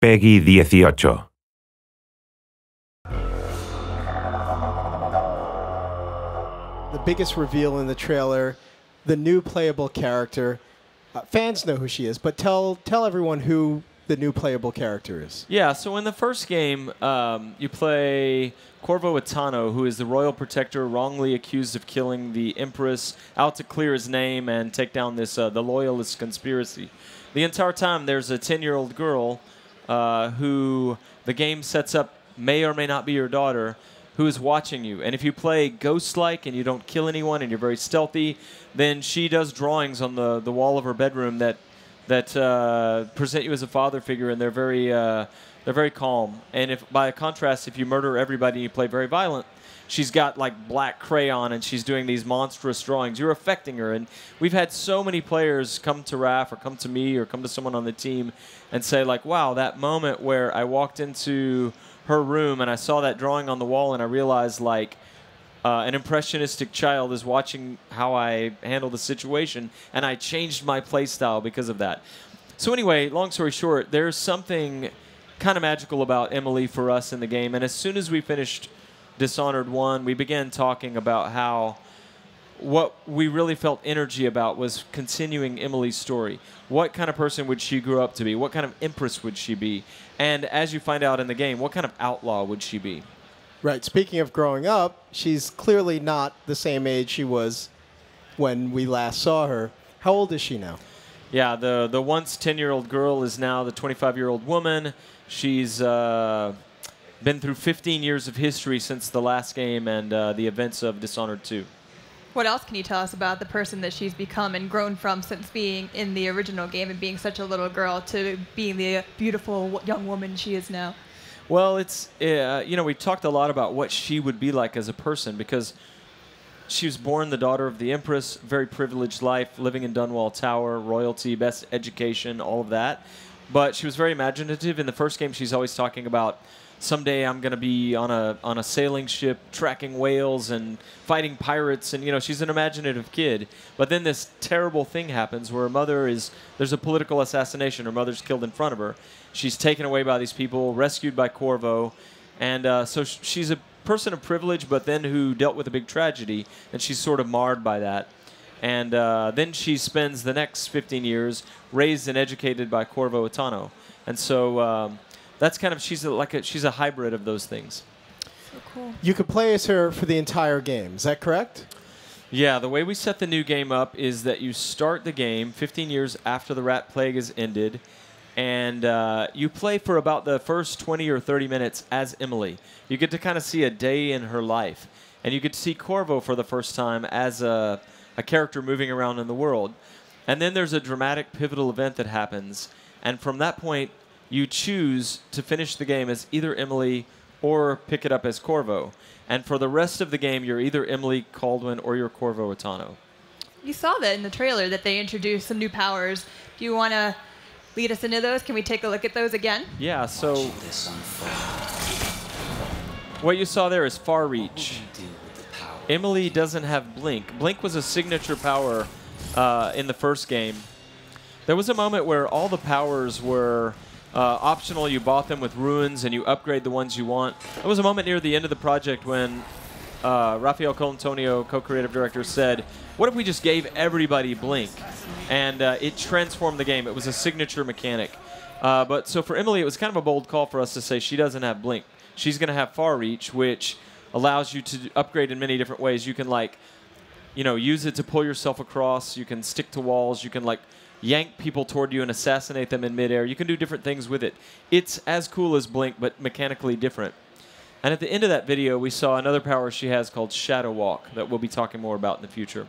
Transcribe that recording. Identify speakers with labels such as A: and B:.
A: Peggy 18.
B: The biggest reveal in the trailer, the new playable character. Fans know who she is, but tell everyone who the new playable character is.
C: Yeah, so in the first game, you play Corvo Atano, who is the royal protector wrongly accused of killing the Empress, out to clear his name and take down this the Loyalist conspiracy. The entire time, there's a 10-year-old girl who the game sets up may or may not be your daughter, who is watching you. And if you play ghost-like and you don't kill anyone and you're very stealthy, then she does drawings on the wall of her bedroom that present you as a father figure, and they're very calm. And if by contrast, if you murder everybody and you play very violent, she's got like black crayon and she's doing these monstrous drawings. You're affecting her. And we've had so many players come to Raph or come to me or come to someone on the team and say like, wow, that moment where I walked into her room and I saw that drawing on the wall and I realized like an impressionistic child is watching how I handle the situation, and I changed my play style because of that. So anyway, long story short, there's something kind of magical about Emily for us in the game, and as soon as we finished Dishonored 1, we began talking about how what we really felt energy about was continuing Emily's story. What kind of person would she grow up to be? What kind of empress would she be? And as you find out in the game, what kind of outlaw would she be?
B: Right. Speaking of growing up, she's clearly not the same age she was when we last saw her. How old is she now? Yeah,
C: the once 10-year-old girl is now the 25-year-old woman. She's been through 15 years of history since the last game and the events of Dishonored 2.
D: What else can you tell us about the person that she's become and grown from since being in the original game and being such a little girl to being the beautiful young woman she is now?
C: Well, it's, we talked a lot about what she would be like as a person because she was born the daughter of the Empress, very privileged life, living in Dunwall Tower, royalty, best education, all of that. But she was very imaginative. In the first game, she's always talking about, someday I'm going to be on a sailing ship tracking whales and fighting pirates. And, she's an imaginative kid. But then this terrible thing happens where her mother there's a political assassination. Her mother's killed in front of her. She's taken away by these people, rescued by Corvo. And so she's a person of privilege, but then who dealt with a big tragedy. And she's sort of marred by that. And then she spends the next 15 years raised and educated by Corvo Atano. And so that's kind of, she's a hybrid of those things.
D: So cool.
B: You could play as her for the entire game. Is that correct?
C: Yeah, the way we set the new game up is that you start the game 15 years after the Rat Plague has ended, and you play for about the first 20 or 30 minutes as Emily. You get to kind of see a day in her life, and you get to see Corvo for the first time as a character moving around in the world. And then there's a dramatic, pivotal event that happens, and from that point, you choose to finish the game as either Emily or pick it up as Corvo. And for the rest of the game, you're either Emily Kaldwin or you're Corvo Atano.
D: You saw that in the trailer, that they introduced some new powers. Do you want to lead us into those? Can we take a look at those again?
C: Yeah, so what you saw there is Far Reach. Emily doesn't have Blink. Blink was a signature power in the first game. There was a moment where all the powers were optional. You bought them with ruins and you upgrade the ones you want. There was a moment near the end of the project when Rafael Colantonio, co-creative director, said, what if we just gave everybody Blink? And it transformed the game. It was a signature mechanic. But so for Emily, it was kind of a bold call for us to say she doesn't have Blink. She's going to have Far Reach, which allows you to upgrade in many different ways. You can use it to pull yourself across. You can stick to walls. You can yank people toward you and assassinate them in midair. You can do different things with it. It's as cool as Blink, but mechanically different. And at the end of that video, we saw another power she has called Shadow Walk that we'll be talking more about in the future.